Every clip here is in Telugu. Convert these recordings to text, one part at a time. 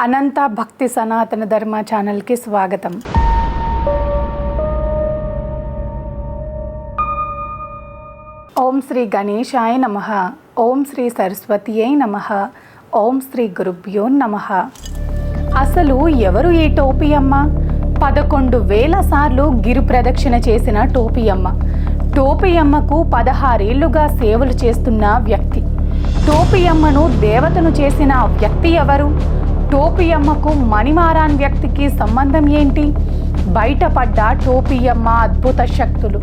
అనంత భక్తి సనాతన ధర్మ ఛానల్కి స్వాగతం. ఓం శ్రీ గణేశాయ నమః. ఓం శ్రీ సరస్వతియై నమః. ఓం శ్రీ గురుభ్యో నమః. అసలు ఎవరు ఈ టోపీ అమ్మ? 11,000 సార్లు గిరి ప్రదక్షిణ చేసిన టోపీ అమ్మ. టోపీ అమ్మకు 16 ఏళ్లుగా సేవలు చేస్తున్న వ్యక్తి. టోపీ అమ్మను దేవతను చేసిన వ్యక్తి ఎవరు? టోపీ అమ్మకు మణిమారాన్ వ్యక్తికి సంబంధం ఏంటి? బయటపడ్డ టోపీ అమ్మ అద్భుత శక్తులు.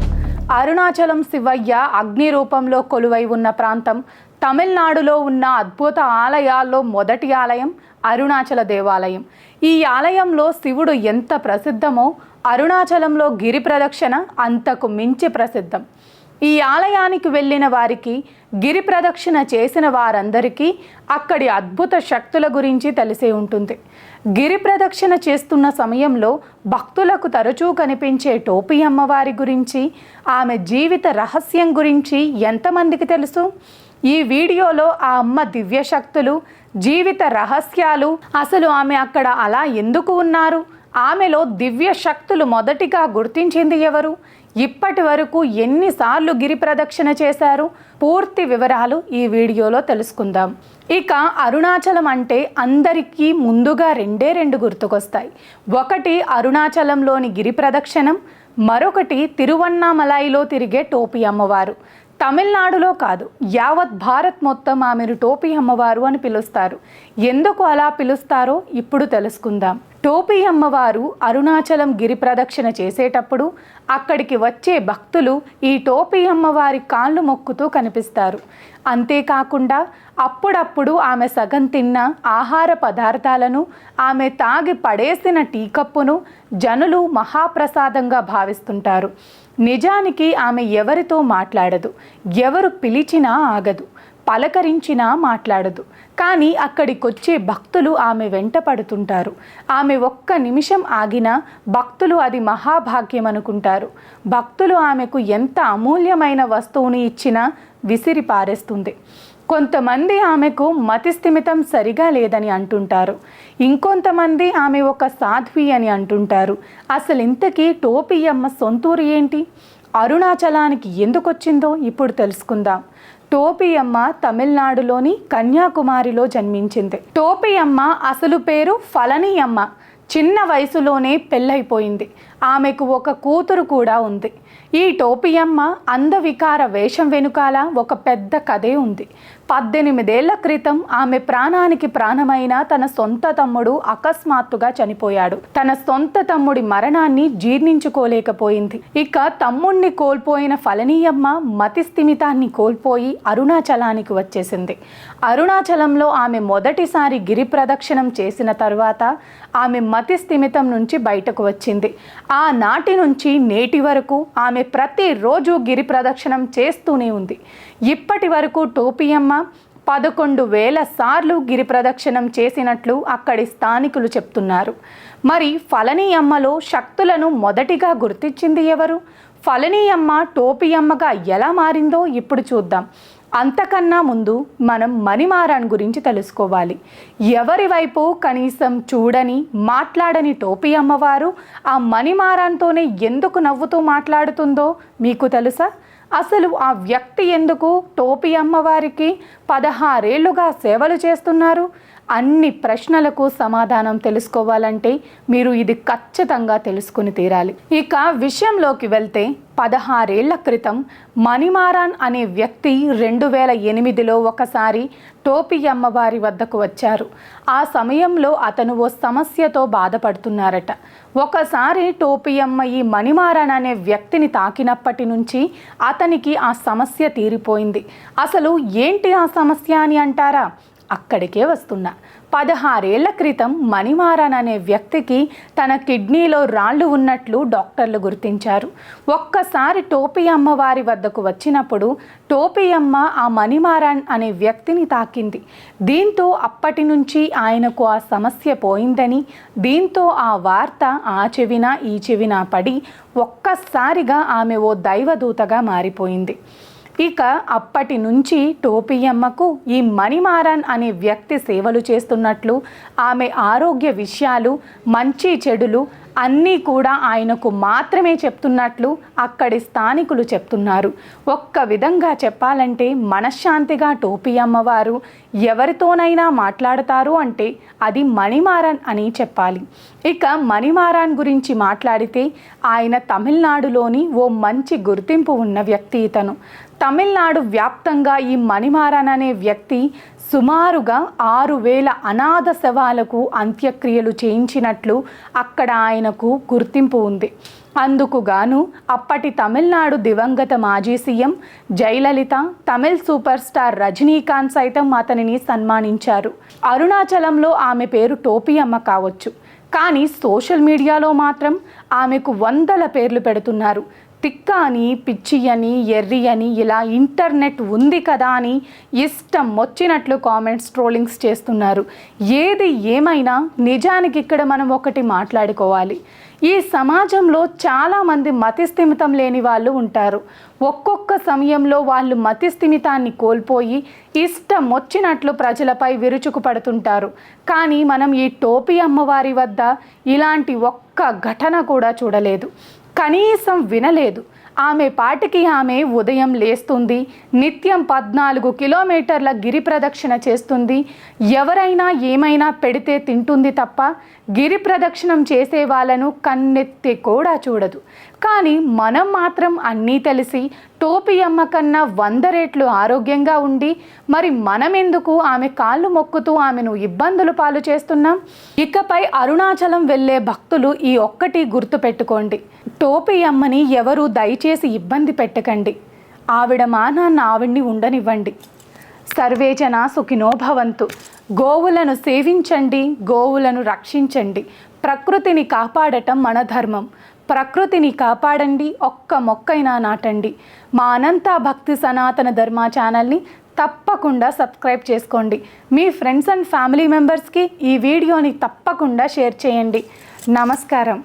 అరుణాచలం శివయ్య అగ్ని రూపంలో కొలువై ఉన్న ప్రాంతం. తమిళనాడులో ఉన్న అద్భుత ఆలయాల్లో మొదటి ఆలయం అరుణాచల దేవాలయం. ఈ ఆలయంలో శివుడు ఎంత ప్రసిద్ధమో అరుణాచలంలో గిరి ప్రదక్షిణ అంతకు మించి ప్రసిద్ధం. ఈ ఆలయానికి వెళ్ళిన వారికి, గిరి ప్రదక్షిణ చేసిన వారందరికీ అక్కడి అద్భుత శక్తుల గురించి తెలిసే ఉంటుంది. గిరి ప్రదక్షిణ చేస్తున్న సమయంలో భక్తులకు తరచూ కనిపించే టోపీ అమ్మవారి గురించి, ఆమె జీవిత రహస్యం గురించి ఎంతమందికి తెలుసు? ఈ వీడియోలో ఆ అమ్మ దివ్య శక్తులు, జీవిత రహస్యాలు, అసలు ఆమె అక్కడ అలా ఎందుకు ఉన్నారు, ఆమెలో దివ్య శక్తులు మొదటిగా గుర్తించింది ఎవరు, ఇప్పటి వరకు ఎన్నిసార్లు గిరి ప్రదక్షిణ చేశారు, పూర్తి వివరాలు ఈ వీడియోలో తెలుసుకుందాం. ఇక అరుణాచలం అంటే అందరికీ ముందుగా రెండు గుర్తుకొస్తాయి. ఒకటి అరుణాచలంలోని గిరి ప్రదక్షిణం, మరొకటి తిరువన్నామలైలో తిరిగే టోపీ అమ్మవారు. తమిళనాడులో కాదు, యావత్ భారత్ మొత్తం ఆమెను టోపీ అమ్మవారు అని పిలుస్తారు. ఎందుకు అలా పిలుస్తారో ఇప్పుడు తెలుసుకుందాం. టోపీ అమ్మవారు అరుణాచలం గిరి ప్రదక్షిణ చేసేటప్పుడు అక్కడికి వచ్చే భక్తులు ఈ టోపీ అమ్మవారి కాళ్ళు మొక్కుతూ కనిపిస్తారు. అంతేకాకుండా అప్పుడప్పుడు ఆమె సగం తిన్న ఆహార పదార్థాలను, ఆమె తాగి పడేసిన టీ కప్పును జనులు మహాప్రసాదంగా భావిస్తుంటారు. నిజానికి ఆమె ఎవరితో మాట్లాడదు, ఎవరు పిలిచినా ఆగదు, పలకరించినా మాట్లాడదు. కానీ అక్కడికొచ్చే భక్తులు ఆమె వెంట పడుతుంటారు. ఆమె ఒక్క నిమిషం ఆగినా భక్తులు అది మహాభాగ్యం అనుకుంటారు. భక్తులు ఆమెకు ఎంత అమూల్యమైన వస్తువుని ఇచ్చినా విసిరి పారేస్తుంది. కొంతమంది ఆమెకు మతిస్థిమితం సరిగా లేదని అంటుంటారు. ఇంకొంతమంది ఆమె ఒక సాధ్వి అని అంటుంటారు. అసలు ఇంతకీ టోపీ అమ్మ సొంతూరు ఏంటి, అరుణాచలానికి ఎందుకు వచ్చిందో ఇప్పుడు తెలుసుకుందాం. టోపీ అమ్మ తమిళనాడులోని కన్యాకుమారిలో జన్మించింది. టోపీ అమ్మ అసలు పేరు ఫలనీ అమ్మ. చిన్న వయసులోనే పెళ్ళైపోయింది. ఆమెకు ఒక కూతురు కూడా ఉంది. ఈ టోపీ అమ్మ అందవికార వేషం వెనుకాల ఒక పెద్ద కథే ఉంది. 18 ఏళ్ల క్రితం ఆమె ప్రాణానికి ప్రాణమైన తన సొంత తమ్ముడు అకస్మాత్తుగా చనిపోయాడు. తన సొంత తమ్ముడి మరణాన్ని జీర్ణించుకోలేకపోయింది. ఇక తమ్ముణ్ణి కోల్పోయిన ఫలనీయమ్మ మతిస్థిమితాన్ని కోల్పోయి అరుణాచలానికి వచ్చేసింది. అరుణాచలంలో ఆమె మొదటిసారి గిరి ప్రదక్షిణం చేసిన తర్వాత ఆమె మతిస్థిమితం నుంచి బయటకు వచ్చింది. ఆ నాటి నుంచి నేటి వరకు ఆమె ప్రతిరోజు గిరి ప్రదక్షిణం చేస్తూనే ఉంది. ఇప్పటి వరకు టోపీ అమ్మ 11,000 సార్లు గిరి ప్రదక్షిణం చేసినట్లు అక్కడి స్థానికులు చెప్తున్నారు. మరి ఫలనీ అమ్మలో శక్తులను మొదటిగా గుర్తించింది ఎవరు? ఫలనీ అమ్మ టోపీ అమ్మగా ఎలా మారిందో ఇప్పుడు చూద్దాం. అంతకన్నా ముందు మనం మణిమారాన్ గురించి తెలుసుకోవాలి. ఎవరి వైపు కనీసం చూడని, మాట్లాడని టోపీ అమ్మవారు ఆ మణిమారాన్తోనే ఎందుకు నవ్వుతూ మాట్లాడుతుందో మీకు తెలుసా? అసలు ఆ వ్యక్తి ఎందుకు టోపీ అమ్మవారికి 16 ఏళ్లుగా సేవలు చేస్తున్నారు? అన్ని ప్రశ్నలకు సమాధానం తెలుసుకోవాలంటే మీరు ఇది ఖచ్చితంగా తెలుసుకుని తీరాలి. ఇక విషయంలోకి వెళ్తే 16 ఏళ్ల క్రితం మణిమారాన్ అనే వ్యక్తి 2008లో ఒకసారి టోపీ అమ్మవారి వద్దకు వచ్చారు. ఆ సమయంలో అతను ఓ సమస్యతో బాధపడుతున్నారట. ఒకసారి టోపీ అమ్మ ఈ మణిమారాన్ అనే వ్యక్తిని తాకినప్పటి నుంచి అతనికి ఆ సమస్య తీరిపోయింది. అసలు ఏంటి ఆ సమస్య అని అంటారా? అక్కడికే వస్తున్నా. 16 ఏళ్ల క్రితం మణిమారాన్ అనే వ్యక్తికి తన కిడ్నీలో రాళ్ళు ఉన్నట్లు డాక్టర్లు గుర్తించారు. ఒక్కసారి టోపీ అమ్మవారి వద్దకు వచ్చినప్పుడు టోపీ అమ్మ ఆ మణిమారాన్ అనే వ్యక్తిని తాకింది. దీంతో అప్పటి నుంచి ఆయనకు ఆ సమస్య పోయిందని, దీంతో ఆ వార్త ఆ చెవిన ఈ చెవిన పడి ఒక్కసారిగా ఆమె ఓ దైవదూతగా మారిపోయింది. ఇక అప్పటి నుంచి టోపీయమ్మకు ఈ మణిమారన్ అనే వ్యక్తి సేవలు చేస్తున్నట్లు, ఆమె ఆరోగ్య విషయాలు, మంచి చెడులు అన్నీ కూడా ఆయనకు మాత్రమే చెప్తున్నట్లు అక్కడి స్థానికులు చెప్తున్నారు. ఒక్క విధంగా చెప్పాలంటే మనశ్శాంతిగా టోపీ అమ్మవారు ఎవరితోనైనా మాట్లాడతారు అంటే అది మణిమారన్ అని చెప్పాలి. ఇక మణిమారన్ గురించి మాట్లాడితే ఆయన తమిళనాడులోని ఓ మంచి గుర్తింపు ఉన్న వ్యక్తి ఇతను. తమిళనాడు వ్యాప్తంగా ఈ మణిమారన్ అనే వ్యక్తి సుమారుగా 6,000 అనాథ శవాలకు అంత్యక్రియలు చేయించినట్లు అక్కడ ఆయనకు గుర్తింపు ఉంది. అందుకు గాను అప్పటి తమిళనాడు దివంగత మాజీ CM Jayalalithaa, Tamil super star Rajinikanth సైతం అతనిని సన్మానించారు. అరుణాచలంలో ఆమె పేరు టోపీ అమ్మ కావచ్చు, కానీ సోషల్ మీడియాలో మాత్రం ఆమెకు 100 పేర్లు పెడుతున్నారు. తిక్క అని, పిచ్చి అని, ఎర్రి అని, ఇలా ఇంటర్నెట్ ఉంది కదా అని ఇష్టం వచ్చినట్లు కామెంట్స్, ట్రోలింగ్స్ చేస్తున్నారు. ఏది ఏమైనా నిజానికి ఇక్కడ మనం ఒకటి మాట్లాడుకోవాలి. ఈ సమాజంలో చాలామంది మతిస్థిమితం లేని వాళ్ళు ఉంటారు. ఒక్కొక్క సమయంలో వాళ్ళు మతిస్థిమితాన్ని కోల్పోయి ఇష్టం వచ్చినట్లు ప్రజలపై విరుచుకుపడుతుంటారు. కానీ మనం ఈ టోపీ అమ్మవారి వద్ద ఇలాంటి ఒక్క ఘటన కూడా చూడలేదు, కనీసం వినలేదు. ఆమె పాటికి ఆమె ఉదయం లేస్తుంది, నిత్యం 14 కిలోమీటర్ల గిరి ప్రదక్షిణ చేస్తుంది. ఎవరైనా ఏమైనా పెడితే తింటుంది తప్ప గిరి ప్రదక్షిణం చేసే వాళ్ళను కన్నెత్తి కూడా చూడదు. కానీ మనం మాత్రం అన్నీ తెలిసి టోపీ అమ్మ కన్నా 100 రెట్లు ఆరోగ్యంగా ఉండి మరి మనమెందుకు ఆమె కాళ్ళు మొక్కుతూ ఆమెను ఇబ్బందులు పాలు చేస్తున్నాం? ఇకపై అరుణాచలం వెళ్ళే భక్తులు ఈ ఒక్కటి గుర్తుపెట్టుకోండి, టోపీ అమ్మని ఎవరు దయచేసి ఇబ్బంది పెట్టకండి. ఆవిడ మానాన్న ఆవిడ్ని ఉండనివ్వండి. సర్వేజన సుఖినో భవంతు. గోవులను సేవించండి, గోవులను రక్షించండి. ప్రకృతిని కాపాడటం మన ధర్మం. ప్రకృతిని కాపాడండి, ఒక్క మొక్కైనా నాటండి. మా అనంత భక్తి సనాతన ధర్మ ఛానల్ని తప్పకుండా సబ్స్క్రైబ్ చేసుకోండి. మీ ఫ్రెండ్స్ అండ్ ఫ్యామిలీ మెంబర్స్కి ఈ వీడియోని తప్పకుండా షేర్ చేయండి. నమస్కారం.